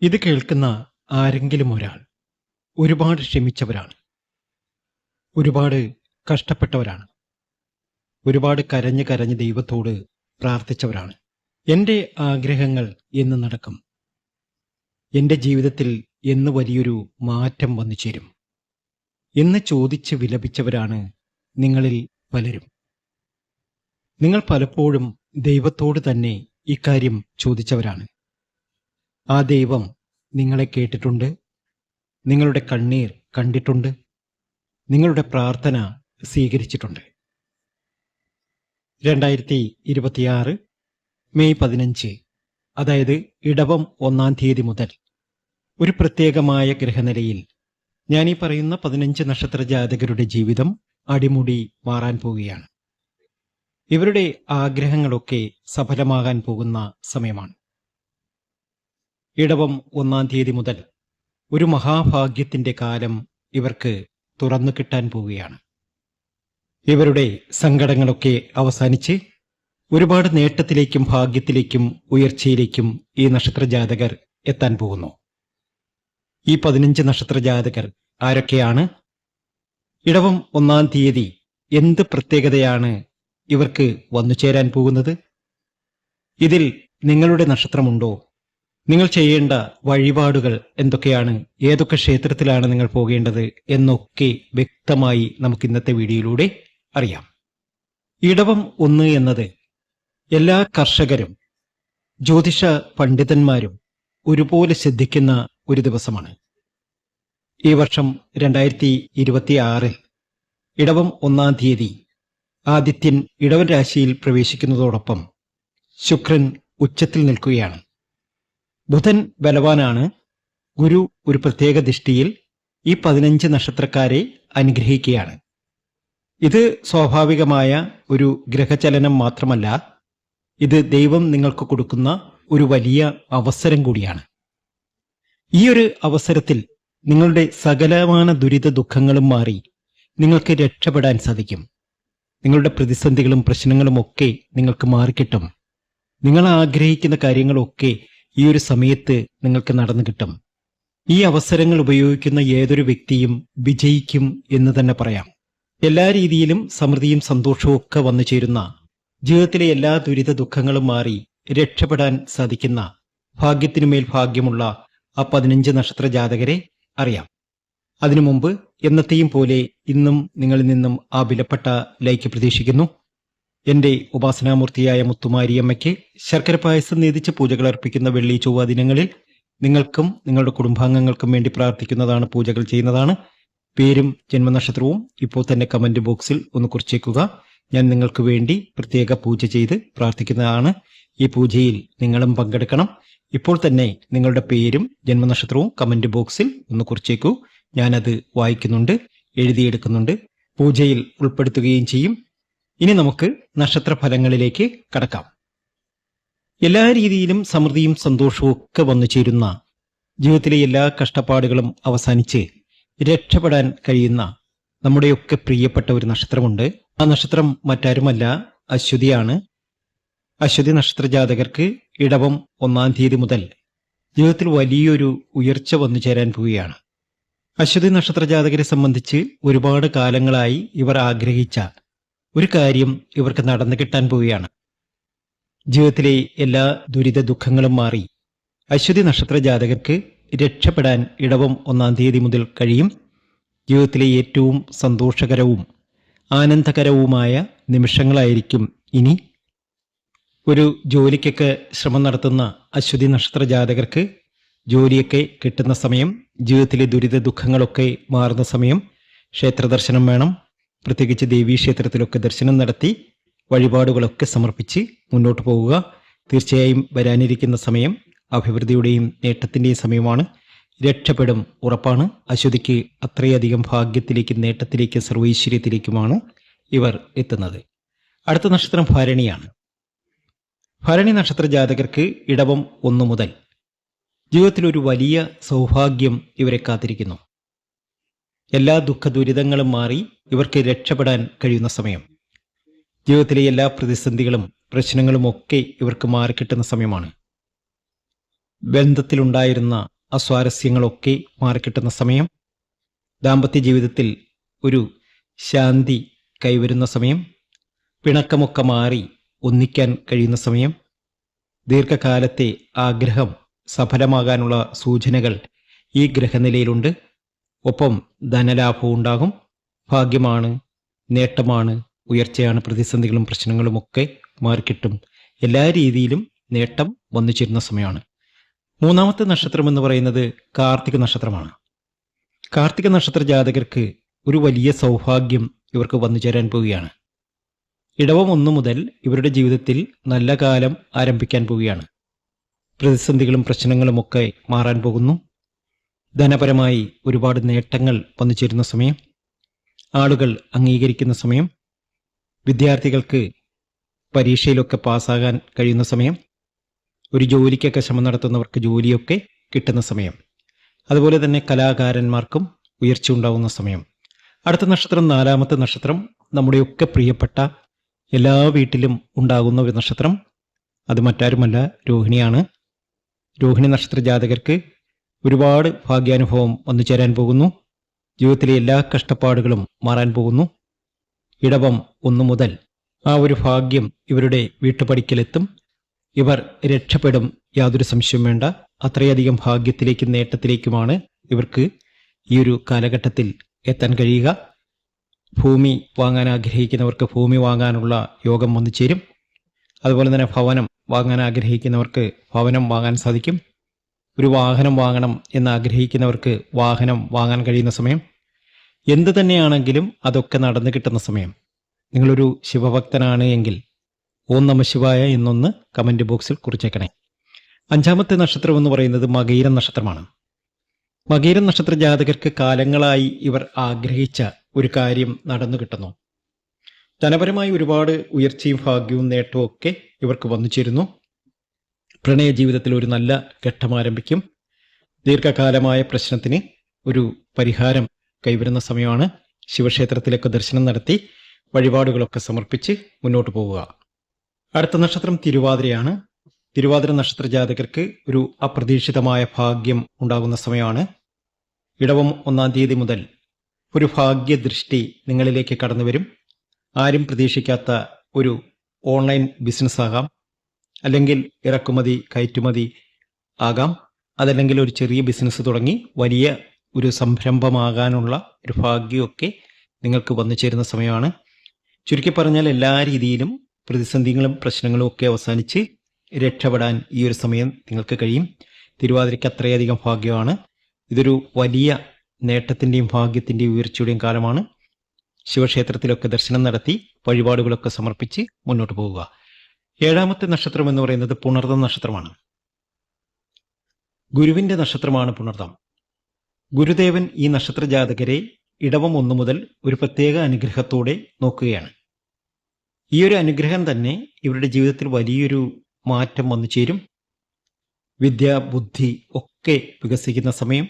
ഇത് കേൾക്കുന്ന ആരെങ്കിലും ഒരാൾ ഒരുപാട് ക്ഷമിച്ചവരാണ്, ഒരുപാട് കഷ്ടപ്പെട്ടവരാണ്, ഒരുപാട് കരഞ്ഞ് കരഞ്ഞ് ദൈവത്തോട് പ്രാർത്ഥിച്ചവരാണ്. എൻ്റെ ആഗ്രഹങ്ങൾ എന്ന് നടക്കും, എൻ്റെ ജീവിതത്തിൽ എന്ന് വലിയൊരു മാറ്റം വന്നു ചേരും എന്ന് ചോദിച്ച് വിലപിച്ചവരാണ് നിങ്ങളിൽ പലരും. നിങ്ങൾ പലപ്പോഴും ദൈവത്തോട് തന്നെ ഇക്കാര്യം ചോദിച്ചവരാണ്. ആ ദൈവം നിങ്ങളെ കേട്ടിട്ടുണ്ട്, നിങ്ങളുടെ കണ്ണീർ കണ്ടിട്ടുണ്ട്, നിങ്ങളുടെ പ്രാർത്ഥന സ്വീകരിച്ചിട്ടുണ്ട്. 2026 മെയ് 15, അതായത് ഇടവം 1-ാം തീയതി മുതൽ ഒരു പ്രത്യേകമായ ഗ്രഹനിലയിൽ ഞാൻ ഈ പറയുന്ന 15 നക്ഷത്ര ജാതകരുടെ ജീവിതം അടിമുടി മാറാൻ പോവുകയാണ്. ഇവരുടെ ആഗ്രഹങ്ങളൊക്കെ സഫലമാകാൻ പോകുന്ന സമയമാണ്. ഇടവം 1-ാം തീയതി മുതൽ ഒരു മഹാഭാഗ്യത്തിന്റെ കാലം ഇവർക്ക് തുറന്നു കിട്ടാൻ പോവുകയാണ്. ഇവരുടെ സങ്കടങ്ങളൊക്കെ അവസാനിച്ച് ഒരുപാട് നേട്ടത്തിലേക്കും ഭാഗ്യത്തിലേക്കും ഉയർച്ചയിലേക്കും ഈ നക്ഷത്ര ജാതകർ എത്താൻ പോകുന്നു. ഈ 15 നക്ഷത്ര ജാതകർ ആരൊക്കെയാണ്? ഇടവം 1-ാം തീയതി എന്ത് പ്രത്യേകതയാണ് ഇവർക്ക് വന്നു ചേരാൻ പോകുന്നത്? ഇതിൽ നിങ്ങളുടെ നക്ഷത്രമുണ്ടോ? നിങ്ങൾ ചെയ്യേണ്ട വഴിപാടുകൾ എന്തൊക്കെയാണ്? ഏതൊക്കെ ക്ഷേത്രത്തിലാണ് നിങ്ങൾ പോകേണ്ടത് എന്നൊക്കെ വ്യക്തമായി നമുക്ക് ഇന്നത്തെ വീഡിയോയിലൂടെ അറിയാം. ഇടവം 1 എന്നത് എല്ലാ കർഷകരും ജ്യോതിഷ പണ്ഡിതന്മാരും ഒരുപോലെ ശ്രദ്ധിക്കുന്ന ഒരു ദിവസമാണ്. ഈ വർഷം 2026 ഇടവം 1-ാം തീയതി ആദിത്യൻ ഇടവൻ രാശിയിൽ പ്രവേശിക്കുന്നതോടൊപ്പം ശുക്രൻ ഉച്ചത്തിൽ നിൽക്കുകയാണ്. ബുധൻ ബലവാനാണ്. ഗുരു ഒരു പ്രത്യേക ദൃഷ്ടിയിൽ ഈ 15 നക്ഷത്രക്കാരെ അനുഗ്രഹിക്കുകയാണ്. ഇത് സ്വാഭാവികമായ ഒരു ഗ്രഹചലനം മാത്രമല്ല, ഇത് ദൈവം നിങ്ങൾക്ക് കൊടുക്കുന്ന ഒരു വലിയ അവസരം കൂടിയാണ്. ഈ ഒരു അവസരത്തിൽ നിങ്ങളുടെ സകലമാന ദുരിത ദുഃഖങ്ങളും മാറി നിങ്ങൾക്ക് രക്ഷപ്പെടാൻ സാധിക്കും. നിങ്ങളുടെ പ്രതിസന്ധികളും പ്രശ്നങ്ങളും ഒക്കെ നിങ്ങൾക്ക് മാറിക്കിട്ടും. നിങ്ങൾ ആഗ്രഹിക്കുന്ന കാര്യങ്ങളൊക്കെ ഈ ഒരു സമയത്ത് നിങ്ങൾക്ക് നടന്നു കിട്ടും. ഈ അവസരങ്ങൾ ഉപയോഗിക്കുന്ന ഏതൊരു വ്യക്തിയും വിജയിക്കും എന്ന് തന്നെ പറയാം. എല്ലാ രീതിയിലും സമൃദ്ധിയും സന്തോഷവും ഒക്കെ വന്നു ചേരുന്ന, ജീവിതത്തിലെ എല്ലാ ദുരിത ദുഃഖങ്ങളും മാറി രക്ഷപ്പെടാൻ സാധിക്കുന്ന, ഭാഗ്യത്തിനുമേൽ ഭാഗ്യമുള്ള ആ 15 നക്ഷത്ര ജാതകരെ അറിയാം. അതിനു മുമ്പ് എന്നത്തെയും പോലെ ഇന്നും നിങ്ങളിൽ നിന്നും ആ വിലപ്പെട്ട ലൈക്ക് പ്രതീക്ഷിക്കുന്നു. എന്റെ ഉപാസനാമൂർത്തിയായ മുത്തുമാരിയമ്മയ്ക്ക് ശർക്കര പായസം നീതിച്ച് പൂജകൾ അർപ്പിക്കുന്ന വെള്ളി ചൊവ്വ ദിനങ്ങളിൽ നിങ്ങൾക്കും നിങ്ങളുടെ കുടുംബാംഗങ്ങൾക്കും വേണ്ടി പ്രാർത്ഥിക്കുന്നതാണ്, പൂജകൾ ചെയ്യുന്നതാണ്. പേരും ജന്മനക്ഷത്രവും ഇപ്പോൾ തന്നെ കമന്റ് ബോക്സിൽ ഒന്ന് കുറിച്ചേക്കുക. ഞാൻ നിങ്ങൾക്ക് വേണ്ടി പ്രത്യേക പൂജ ചെയ്ത് പ്രാർത്ഥിക്കുന്നതാണ്. ഈ പൂജയിൽ നിങ്ങളും പങ്കെടുക്കണം. ഇപ്പോൾ തന്നെ നിങ്ങളുടെ പേരും ജന്മനക്ഷത്രവും കമന്റ് ബോക്സിൽ ഒന്ന് കുറിച്ചേക്കൂ. ഞാനത് വായിക്കുന്നുണ്ട്, എഴുതിയെടുക്കുന്നുണ്ട്, പൂജയിൽ ഉൾപ്പെടുത്തുകയും ചെയ്യും. ഇനി നമുക്ക് നക്ഷത്ര ഫലങ്ങളിലേക്ക് കടക്കാം. എല്ലാ രീതിയിലും സമൃദ്ധിയും സന്തോഷവും ഒക്കെ വന്നു ചേരുന്ന, ജീവിതത്തിലെ എല്ലാ കഷ്ടപ്പാടുകളും അവസാനിച്ച് രക്ഷപ്പെടാൻ കഴിയുന്ന നമ്മുടെയൊക്കെ പ്രിയപ്പെട്ട ഒരു നക്ഷത്രമുണ്ട്. ആ നക്ഷത്രം മറ്റാരുമല്ല, അശ്വതിയാണ്. അശ്വതി നക്ഷത്ര ജാതകർക്ക് ഇടവം 1-ാം തീയതി മുതൽ ജീവിതത്തിൽ വലിയൊരു ഉയർച്ച വന്നു ചേരാൻ പോവുകയാണ്. അശ്വതി നക്ഷത്ര ജാതകരെ സംബന്ധിച്ച് ഒരുപാട് കാലങ്ങളായി ഇവർ ആഗ്രഹിച്ച ഒരു കാര്യം ഇവർക്ക് നടന്നു കിട്ടാൻ പോവുകയാണ്. ജീവിതത്തിലെ എല്ലാ ദുരിത ദുഃഖങ്ങളും മാറി അശ്വതി നക്ഷത്ര ജാതകർക്ക് രക്ഷപ്പെടാൻ ഇടവം 1-ാം തീയതി മുതൽ കഴിയും. ജീവിതത്തിലെ ഏറ്റവും സന്തോഷകരവും ആനന്ദകരവുമായ നിമിഷങ്ങളായിരിക്കും ഇനി. ഒരു ജോലിക്കൊക്കെ ശ്രമം നടത്തുന്ന അശ്വതി നക്ഷത്ര ജാതകർക്ക് ജോലിയൊക്കെ കിട്ടുന്ന സമയം, ജീവിതത്തിലെ ദുരിത ദുഃഖങ്ങളൊക്കെ മാറുന്ന സമയം. ക്ഷേത്ര ദർശനം വേണം. പ്രത്യേകിച്ച് ദേവീക്ഷേത്രത്തിലൊക്കെ ദർശനം നടത്തി വഴിപാടുകളൊക്കെ സമർപ്പിച്ച് മുന്നോട്ട് പോവുക. തീർച്ചയായും വരാനിരിക്കുന്ന സമയം അഭിവൃദ്ധിയുടെയും നേട്ടത്തിൻ്റെയും സമയമാണ്. രക്ഷപ്പെടും, ഉറപ്പാണ്. അശ്വതിക്ക് അത്രയധികം ഭാഗ്യത്തിലേക്കും നേട്ടത്തിലേക്കും സർവൈശ്വര്യത്തിലേക്കുമാണ് ഇവർ എത്തുന്നത്. അടുത്ത നക്ഷത്രം ഭരണിയാണ്. ഭരണി നക്ഷത്ര ജാതകർക്ക് ഇടവം 1 മുതൽ ജീവിതത്തിൽ ഒരു വലിയ സൗഭാഗ്യം ഇവരെ കാത്തിരിക്കുന്നു. എല്ലാ ദുഃഖ ദുരിതങ്ങളും മാറി ഇവർക്ക് രക്ഷപ്പെടാൻ കഴിയുന്ന സമയം. ജീവിതത്തിലെ എല്ലാ പ്രതിസന്ധികളും പ്രശ്നങ്ങളും ഒക്കെ ഇവർക്ക് മാറിക്കിട്ടുന്ന സമയമാണ്. ബന്ധത്തിലുണ്ടായിരുന്ന അസ്വാരസ്യങ്ങളൊക്കെ മാറിക്കിട്ടുന്ന സമയം, ദാമ്പത്യ ജീവിതത്തിൽ ഒരു ശാന്തി കൈവരുന്ന സമയം, പിണക്കമൊക്കെ മാറി ഒന്നിക്കാൻ കഴിയുന്ന സമയം, ദീർഘകാലത്തെ ആഗ്രഹം സഫലമാകാനുള്ള സൂചനകൾ ഈ ഗ്രഹനിലയിലുണ്ട്. ഒപ്പം ധനലാഭവും ഉണ്ടാകും. ഭാഗ്യമാണ്, നേട്ടമാണ്, ഉയർച്ചയാണ്. പ്രതിസന്ധികളും പ്രശ്നങ്ങളും ഒക്കെ മാറിക്കിട്ടും. എല്ലാ രീതിയിലും നേട്ടം വന്നു ചേരുന്ന സമയമാണ്. മൂന്നാമത്തെ നക്ഷത്രം എന്ന് പറയുന്നത് കാർത്തിക നക്ഷത്രമാണ്. കാർത്തിക നക്ഷത്ര ജാതകർക്ക് ഒരു വലിയ സൗഭാഗ്യം ഇവർക്ക് വന്നു ചേരാൻ പോവുകയാണ്. ഇടവം 1 മുതൽ ഇവരുടെ ജീവിതത്തിൽ നല്ല കാലം ആരംഭിക്കാൻ പോവുകയാണ്. പ്രതിസന്ധികളും പ്രശ്നങ്ങളുമൊക്കെ മാറാൻ പോകുന്നു. ധനപരമായി ഒരുപാട് നേട്ടങ്ങൾ വന്നു ചേരുന്ന സമയം, ആളുകൾ അംഗീകരിക്കുന്ന സമയം, വിദ്യാർത്ഥികൾക്ക് പരീക്ഷയിലൊക്കെ പാസ്സാകാൻ കഴിയുന്ന സമയം, ഒരു ജോലിക്കൊക്കെ ശ്രമം നടത്തുന്നവർക്ക് ജോലിയൊക്കെ കിട്ടുന്ന സമയം, അതുപോലെ തന്നെ കലാകാരന്മാർക്കും ഉയർച്ച ഉണ്ടാകുന്ന സമയം. അടുത്ത നക്ഷത്രം 4-ാമത്തെ നക്ഷത്രം, നമ്മുടെയൊക്കെ പ്രിയപ്പെട്ട എല്ലാ വീട്ടിലും ഉണ്ടാകുന്ന ഒരു നക്ഷത്രം. അത് മറ്റാരുമല്ല, രോഹിണിയാണ്. രോഹിണി നക്ഷത്ര ജാതകർക്ക് ഒരുപാട് ഭാഗ്യാനുഭവം വന്നു ചേരാൻ പോകുന്നു. ജീവിതത്തിലെ എല്ലാ കഷ്ടപ്പാടുകളും മാറാൻ പോകുന്നു. ഇടവം 1 മുതൽ ആ ഒരു ഭാഗ്യം ഇവരുടെ വീട്ടുപടിക്കലെത്തും. ഇവർ രക്ഷപ്പെടും, യാതൊരു സംശയവും വേണ്ട. അത്രയധികം ഭാഗ്യത്തിലേക്കും നേട്ടത്തിലേക്കുമാണ് ഇവർക്ക് ഈ ഒരു കാലഘട്ടത്തിൽ എത്താൻ കഴിയുക. ഭൂമി വാങ്ങാൻ ആഗ്രഹിക്കുന്നവർക്ക് ഭൂമി വാങ്ങാനുള്ള യോഗം വന്നു ചേരും. അതുപോലെ തന്നെ ഭവനം വാങ്ങാൻ ആഗ്രഹിക്കുന്നവർക്ക് ഭവനം വാങ്ങാൻ സാധിക്കും. ഒരു വാഹനം വാങ്ങണം എന്ന് ആഗ്രഹിക്കുന്നവർക്ക് വാഹനം വാങ്ങാൻ കഴിയുന്ന സമയം. എന്തു തന്നെയാണെങ്കിലും അതൊക്കെ നടന്നു കിട്ടുന്ന സമയം. നിങ്ങളൊരു ശിവഭക്തനാണ് എങ്കിൽ ഓം നമഃ ശിവായ എന്നൊന്ന് കമന്റ് ബോക്സിൽ കുറിച്ചേക്കണേ. 5-ാമത്തെ നക്ഷത്രം എന്ന് പറയുന്നത് മകയിരം നക്ഷത്രമാണ്. മകയിരം നക്ഷത്ര ജാതകർക്ക് കാലങ്ങളായി ഇവർ ആഗ്രഹിച്ച ഒരു കാര്യം നടന്നു കിട്ടുന്നു. ധനപരമായി ഒരുപാട് ഉയർച്ചയും ഭാഗ്യവും നേട്ടവും ഒക്കെ ഇവർക്ക് വന്നു ചേരുന്നു. പ്രണയ ജീവിതത്തിൽ ഒരു നല്ല ഘട്ടം ആരംഭിക്കും. ദീർഘകാലമായ പ്രശ്നത്തിന് ഒരു പരിഹാരം കൈവരുന്ന സമയമാണ്. ശിവക്ഷേത്രത്തിലൊക്കെ ദർശനം നടത്തി വഴിപാടുകളൊക്കെ സമർപ്പിച്ച് മുന്നോട്ട് പോവുക. അടുത്ത നക്ഷത്രം തിരുവാതിരയാണ്. തിരുവാതിര നക്ഷത്ര ജാതകർക്ക് ഒരു അപ്രതീക്ഷിതമായ ഭാഗ്യം ഉണ്ടാകുന്ന സമയമാണ്. ഇടവം 1-ാം തീയതി മുതൽ ഒരു ഭാഗ്യദൃഷ്ടി നിങ്ങളിലേക്ക് കടന്നു വരും. ആരും പ്രതീക്ഷിക്കാത്ത ഒരു ഓൺലൈൻ ബിസിനസ് ആകാം, അല്ലെങ്കിൽ ഇറക്കുമതി കയറ്റുമതി ആകാം, അതല്ലെങ്കിൽ ഒരു ചെറിയ ബിസിനസ് തുടങ്ങി വലിയ ഒരു സംരംഭമാകാനുള്ള ഒരു ഭാഗ്യമൊക്കെ നിങ്ങൾക്ക് വന്നു ചേരുന്ന സമയമാണ്. ചുരുക്കി പറഞ്ഞാൽ എല്ലാ രീതിയിലും പ്രതിസന്ധികളും പ്രശ്നങ്ങളും ഒക്കെ അവസാനിച്ച് രക്ഷപ്പെടാൻ ഈ ഒരു സമയം നിങ്ങൾക്ക് കഴിയും. തിരുവാതിരയ്ക്ക് അത്രയധികം ഭാഗ്യമാണ്. ഇതൊരു വലിയ നേട്ടത്തിൻ്റെയും ഭാഗ്യത്തിൻ്റെയും ഉയർച്ചയുടെയും കാലമാണ്. ശിവക്ഷേത്രത്തിലൊക്കെ ദർശനം നടത്തി വഴിപാടുകളൊക്കെ സമർപ്പിച്ച് മുന്നോട്ട് പോവുക. 7-ാമത്തെ നക്ഷത്രം എന്ന് പറയുന്നത് പുണർദം നക്ഷത്രമാണ്. ഗുരുവിന്റെ നക്ഷത്രമാണ് പുണർദം. ഗുരുദേവൻ ഈ നക്ഷത്ര ജാതകരെ ഇടവം 1 മുതൽ ഒരു പ്രത്യേക അനുഗ്രഹത്തോടെ നോക്കുകയാണ്. ഈ ഒരു അനുഗ്രഹം തന്നെ ഇവരുടെ ജീവിതത്തിൽ വലിയൊരു മാറ്റം വന്നു ചേരും. വിദ്യ, ബുദ്ധി ഒക്കെ വികസിക്കുന്ന സമയം,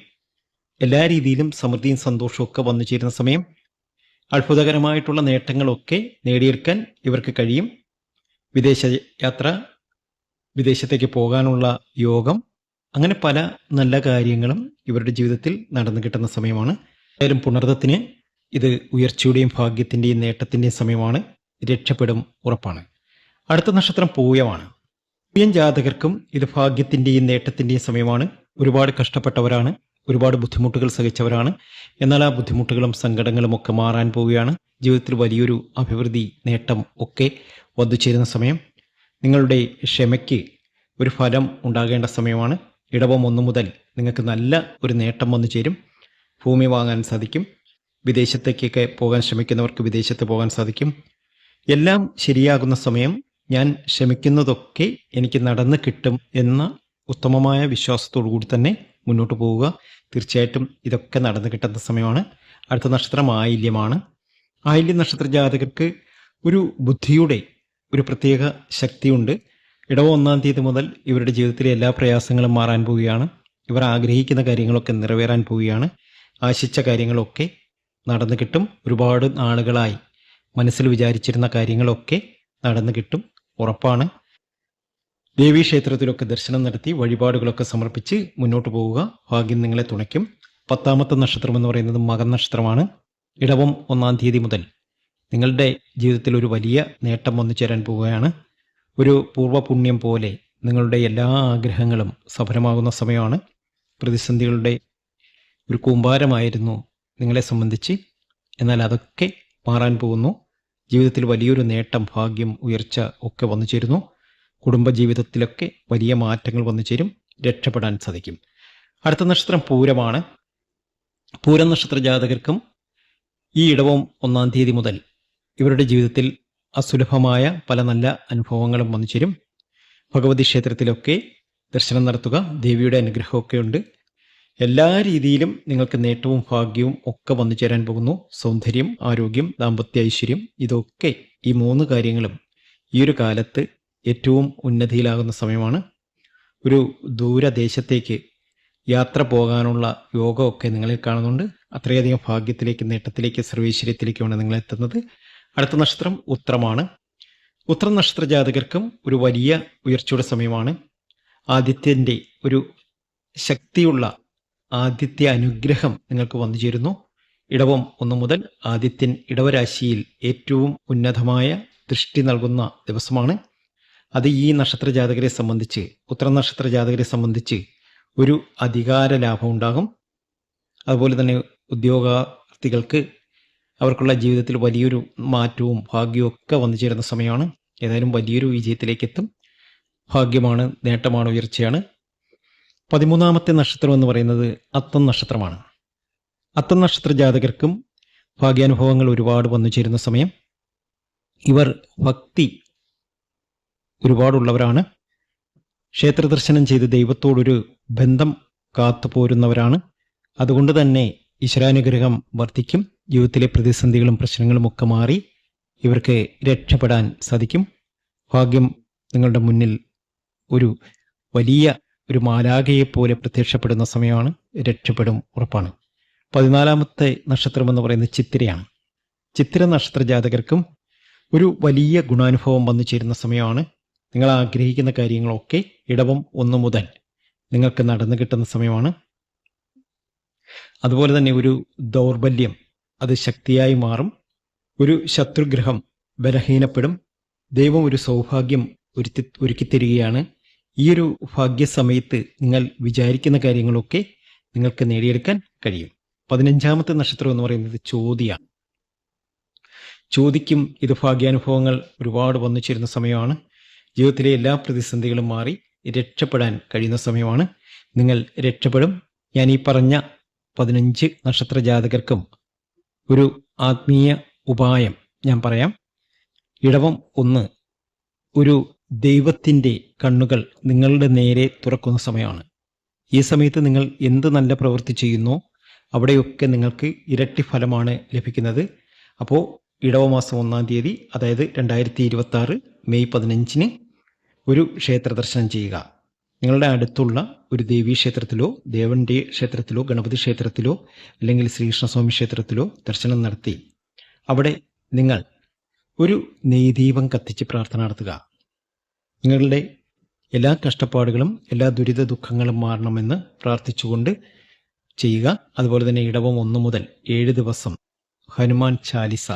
എല്ലാ രീതിയിലും സമൃദ്ധിയും സന്തോഷവും ഒക്കെ വന്നു ചേരുന്ന സമയം, അത്ഭുതകരമായിട്ടുള്ള നേട്ടങ്ങളൊക്കെ നേടിയെടുക്കാൻ ഇവർക്ക് കഴിയും. വിദേശ യാത്ര, വിദേശത്തേക്ക് പോകാനുള്ള യോഗം, അങ്ങനെ പല നല്ല കാര്യങ്ങളും ഇവരുടെ ജീവിതത്തിൽ നടന്നു കിട്ടുന്ന സമയമാണ്. ഏതായാലും പുണർദത്തിന് ഇത് ഉയർച്ചയുടെയും ഭാഗ്യത്തിൻ്റെയും നേട്ടത്തിൻ്റെയും സമയമാണ്. രക്ഷപ്പെടും, ഉറപ്പാണ്. അടുത്ത നക്ഷത്രം പൂയമാണ്. പൂയം ജാതകർക്കും ഇത് ഭാഗ്യത്തിൻ്റെയും നേട്ടത്തിൻ്റെയും സമയമാണ്. ഒരുപാട് കഷ്ടപ്പെട്ടവരാണ്, ഒരുപാട് ബുദ്ധിമുട്ടുകൾ സഹിച്ചവരാണ്. എന്നാൽ ആ ബുദ്ധിമുട്ടുകളും സങ്കടങ്ങളും ഒക്കെ മാറാൻ പോവുകയാണ്. ജീവിതത്തിൽ വലിയൊരു അഭിവൃദ്ധി, നേട്ടം ഒക്കെ വന്നു ചേരുന്ന സമയം. നിങ്ങളുടെ ക്ഷമയ്ക്ക് ഒരു ഫലം ഉണ്ടാകേണ്ട സമയമാണ്. ഇടവം 1 മുതൽ നിങ്ങൾക്ക് നല്ല ഒരു നേട്ടം വന്നു ചേരും. ഭൂമി വാങ്ങാൻ സാധിക്കും. വിദേശത്തേക്കൊക്കെ പോകാൻ ശ്രമിക്കുന്നവർക്ക് വിദേശത്ത് പോകാൻ സാധിക്കും. എല്ലാം ശരിയാകുന്ന സമയം. ഞാൻ ശ്രമിക്കുന്നതൊക്കെ എനിക്ക് നടന്നു കിട്ടും എന്ന ഉത്തമമായ വിശ്വാസത്തോടു കൂടി തന്നെ മുന്നോട്ട് പോവുക. തീർച്ചയായിട്ടും ഇതൊക്കെ നടന്നു കിട്ടുന്ന സമയമാണ്. അടുത്ത നക്ഷത്രം ആയില്യമാണ്. ആയില്യം നക്ഷത്ര ജാതകർക്ക് ഒരു ബുദ്ധിയുടെ ഒരു പ്രത്യേക ശക്തിയുണ്ട്. ഇടവം 1-ാം തീയതി മുതൽ ഇവരുടെ ജീവിതത്തിലെ എല്ലാ പ്രയാസങ്ങളും മാറാൻ പോവുകയാണ്. ഇവർ ആഗ്രഹിക്കുന്ന കാര്യങ്ങളൊക്കെ നിറവേറാൻ പോവുകയാണ്. ആശിച്ച കാര്യങ്ങളൊക്കെ നടന്നു കിട്ടും. ഒരുപാട് നാളുകളായി മനസ്സിൽ വിചാരിച്ചിരുന്ന കാര്യങ്ങളൊക്കെ നടന്നു കിട്ടും, ഉറപ്പാണ്. ദേവീക്ഷേത്രത്തിലൊക്കെ ദർശനം നടത്തി വഴിപാടുകളൊക്കെ സമർപ്പിച്ച് മുന്നോട്ട് പോവുക. ഭാഗ്യം നിങ്ങളെ തുണയ്ക്കും. 10ാമത്തെ നക്ഷത്രം എന്ന് പറയുന്നത് മകൻ നക്ഷത്രമാണ്. ഇടവം 1-ാം തീയതി മുതൽ നിങ്ങളുടെ ജീവിതത്തിൽ ഒരു വലിയ നേട്ടം വന്നു ചേരാൻ പോവുകയാണ്. ഒരു പൂർവ്വപുണ്യം പോലെ നിങ്ങളുടെ എല്ലാ ആഗ്രഹങ്ങളും സഫലമാകുന്ന സമയമാണ്. പ്രതിസന്ധികളുടെ ഒരു കൂമ്പാരമായിരുന്നു നിങ്ങളെ സംബന്ധിച്ച്. എന്നാൽ അതൊക്കെ മാറാൻ പോകുന്നു. ജീവിതത്തിൽ വലിയൊരു നേട്ടം, ഭാഗ്യം, ഉയർച്ച ഒക്കെ വന്നു ചേരുന്നു. കുടുംബജീവിതത്തിലൊക്കെ വലിയ മാറ്റങ്ങൾ വന്നു ചേരും. രക്ഷപ്പെടാൻ സാധിക്കും. അടുത്ത നക്ഷത്രം പൂരമാണ്. പൂരം നക്ഷത്ര ജാതകർക്കും ഈ ഇടവം 1-ാം തീയതി മുതൽ ഇവരുടെ ജീവിതത്തിൽ അസുലഭമായ പല നല്ല അനുഭവങ്ങളും വന്നു ചേരും. ഭഗവതി ക്ഷേത്രത്തിലൊക്കെ ദർശനം നടത്തുക. ദേവിയുടെ അനുഗ്രഹമൊക്കെ ഉണ്ട്. എല്ലാ രീതിയിലും നിങ്ങൾക്ക് നേട്ടവും ഭാഗ്യവും ഒക്കെ വന്നു ചേരാൻ പോകുന്നു. സൗന്ദര്യം, ആരോഗ്യം, ദാമ്പത്യ ഐശ്വര്യം, ഇതൊക്കെ ഈ 3 കാര്യങ്ങളും ഈ ഒരു കാലത്ത് ഏറ്റവും ഉന്നതിയിലാകുന്ന സമയമാണ്. ഒരു ദൂരദേശത്തേക്ക് യാത്ര പോകാനുള്ള യോഗമൊക്കെ നിങ്ങളിൽ കാണുന്നുണ്ട്. അത്രയധികം ഭാഗ്യത്തിലേക്ക്, നേട്ടത്തിലേക്ക്, സർവൈശ്വര്യത്തിലേക്കുമാണ് നിങ്ങൾ എത്തുന്നത്. അടുത്ത നക്ഷത്രം ഉത്രമാണ്. ഉത്രം നക്ഷത്ര ജാതകർക്കും ഒരു വലിയ ഉയർച്ചയുടെ സമയമാണ്. ആദിത്യൻ്റെ ഒരു ശക്തിയുള്ള ആദിത്യ അനുഗ്രഹം നിങ്ങൾക്ക് വന്നു ചേരുന്നു. ഇടവം 1 മുതൽ ആദിത്യൻ ഇടവരാശിയിൽ ഏറ്റവും ഉന്നതമായ ദൃഷ്ടി നൽകുന്ന ദിവസമാണ്. അത് ഈ നക്ഷത്ര ജാതകരെ സംബന്ധിച്ച്, ഉത്രം നക്ഷത്ര ജാതകരെ സംബന്ധിച്ച് ഒരു അധികാര ലാഭം ഉണ്ടാകും. അതുപോലെ തന്നെ ഉദ്യോഗാർത്ഥികൾക്ക് അവർക്കുള്ള ജീവിതത്തിൽ വലിയൊരു മാറ്റവും ഭാഗ്യവും ഒക്കെ വന്നു ചേരുന്ന സമയമാണ്. ഏതായാലും വലിയൊരു വിജയത്തിലേക്ക് എത്തും. ഭാഗ്യമാണ്, നേട്ടമാണ്, ഉയർച്ചയാണ്. 13ാമത്തെ നക്ഷത്രം എന്ന് പറയുന്നത് അത്തം നക്ഷത്രമാണ്. അത്തം നക്ഷത്ര ജാതകർക്കും ഭാഗ്യാനുഭവങ്ങൾ ഒരുപാട് വന്നു ചേരുന്ന സമയം. ഇവർ ഭക്തി ഒരുപാടുള്ളവരാണ്. ക്ഷേത്ര ദർശനം ചെയ്ത് ദൈവത്തോടൊരു ബന്ധം കാത്തുപോരുന്നവരാണ്. അതുകൊണ്ട് തന്നെ ഈശ്വരാനുഗ്രഹം വർദ്ധിക്കും. ജീവിതത്തിലെ പ്രതിസന്ധികളും പ്രശ്നങ്ങളും ഒക്കെ മാറി ഇവർക്ക് രക്ഷപ്പെടാൻ സാധിക്കും. ഭാഗ്യം നിങ്ങളുടെ മുന്നിൽ ഒരു വലിയ ഒരു മാലാഖയെപ്പോലെ പ്രത്യക്ഷപ്പെടുന്ന സമയമാണ്. രക്ഷപ്പെടും, ഉറപ്പാണ്. 14ാമത്തെ നക്ഷത്രം എന്ന് പറയുന്നത് ചിത്തിരയാണ്. ചിത്തിര നക്ഷത്ര ജാതകർക്കും ഒരു വലിയ ഗുണാനുഭവം വന്നു ചേരുന്ന സമയമാണ്. നിങ്ങൾ ആഗ്രഹിക്കുന്ന കാര്യങ്ങളൊക്കെ ഇടവം 1 മുതൽ നിങ്ങൾക്ക് നടന്നു കിട്ടുന്ന സമയമാണ്. അതുപോലെ തന്നെ ഒരു ദൗർബല്യം അത് ശക്തിയായി മാറും. ഒരു ശത്രുഗ്രഹം ബലഹീനപ്പെടും. ദൈവം ഒരു സൗഭാഗ്യം ഒരുക്കിത്തരികയാണ്. ഈ ഒരു ഭാഗ്യസമയത്ത് നിങ്ങൾ വിചാരിക്കുന്ന കാര്യങ്ങളൊക്കെ നിങ്ങൾക്ക് നേടിയെടുക്കാൻ കഴിയും. 15ാമത്തെ നക്ഷത്രം എന്ന് പറയുന്നത് ചോതിയാണ്. ചോതിക്കും ഇത് ഭാഗ്യാനുഭവങ്ങൾ ഒരുപാട് വന്നു ചേരുന്ന സമയമാണ്. ജീവിതത്തിലെ എല്ലാ പ്രതിസന്ധികളും മാറി രക്ഷപ്പെടാൻ കഴിയുന്ന സമയമാണ്. നിങ്ങൾ രക്ഷപ്പെടും. ഞാൻ ഈ പറഞ്ഞ 15 നക്ഷത്ര ജാതകർക്കും ഒരു ആത്മീയ ഉപായം ഞാൻ പറയാം. ഇടവം 1 ഒരു ദൈവത്തിൻ്റെ കണ്ണുകൾ നിങ്ങളുടെ നേരെ തുറക്കുന്ന സമയമാണ്. ഈ സമയത്ത് നിങ്ങൾ എന്ത് നല്ല പ്രവൃത്തി ചെയ്യുന്നോ അവിടെയൊക്കെ നിങ്ങൾക്ക് ഇരട്ടി ഫലമാണ് ലഭിക്കുന്നത്. അപ്പോൾ ഇടവമാസം 1-ാം തീയതി, അതായത് 2026 മെയ് 15 ഒരു ക്ഷേത്ര ദർശനം ചെയ്യുക. നിങ്ങളുടെ അടുത്തുള്ള ഒരു ദേവീ ക്ഷേത്രത്തിലോ, ദേവന്റെ ക്ഷേത്രത്തിലോ, ഗണപതി ക്ഷേത്രത്തിലോ, അല്ലെങ്കിൽ ശ്രീകൃഷ്ണസ്വാമി ക്ഷേത്രത്തിലോ ദർശനം നടത്തി അവിടെ നിങ്ങൾ ഒരു നെയ്ദീപം കത്തിച്ച് പ്രാർത്ഥന നടത്തുക. നിങ്ങളുടെ എല്ലാ കഷ്ടപ്പാടുകളും എല്ലാ ദുരിത ദുഃഖങ്ങളും മാറണമെന്ന് പ്രാർത്ഥിച്ചുകൊണ്ട് ചെയ്യുക. അതുപോലെ തന്നെ ഇടവം 1 മുതൽ 7 ദിവസം ഹനുമാൻ ചാലിസ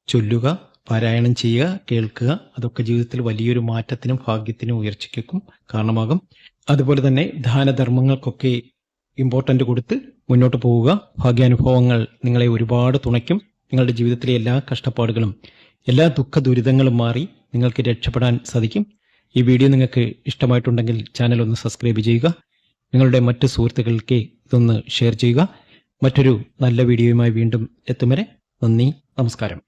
ചൊല്ലുക, പാരായണം ചെയ്യുക, കേൾക്കുക. അതൊക്കെ ജീവിതത്തിൽ വലിയൊരു മാറ്റത്തിനും ഭാഗ്യത്തിനും ഉയർച്ചയ്ക്കും കാരണമാകും. അതുപോലെ തന്നെ ദാനധർമ്മങ്ങൾക്കൊക്കെ ഇമ്പോർട്ടൻ്റ് കൊടുത്ത് മുന്നോട്ട് പോവുക. ഭാഗ്യാനുഭവങ്ങൾ നിങ്ങളെ ഒരുപാട് തുണയ്ക്കും. നിങ്ങളുടെ ജീവിതത്തിലെ എല്ലാ കഷ്ടപ്പാടുകളും എല്ലാ ദുഃഖ ദുരിതങ്ങളും മാറി നിങ്ങൾക്ക് രക്ഷപ്പെടാൻ സാധിക്കും. ഈ വീഡിയോ നിങ്ങൾക്ക് ഇഷ്ടമായിട്ടുണ്ടെങ്കിൽ ചാനൽ ഒന്ന് സബ്സ്ക്രൈബ് ചെയ്യുക. നിങ്ങളുടെ മറ്റ് സുഹൃത്തുക്കൾക്ക് ഇതൊന്ന് ഷെയർ ചെയ്യുക. മറ്റൊരു നല്ല വീഡിയോയുമായി വീണ്ടും എത്തും വരെ നന്ദി, നമസ്കാരം.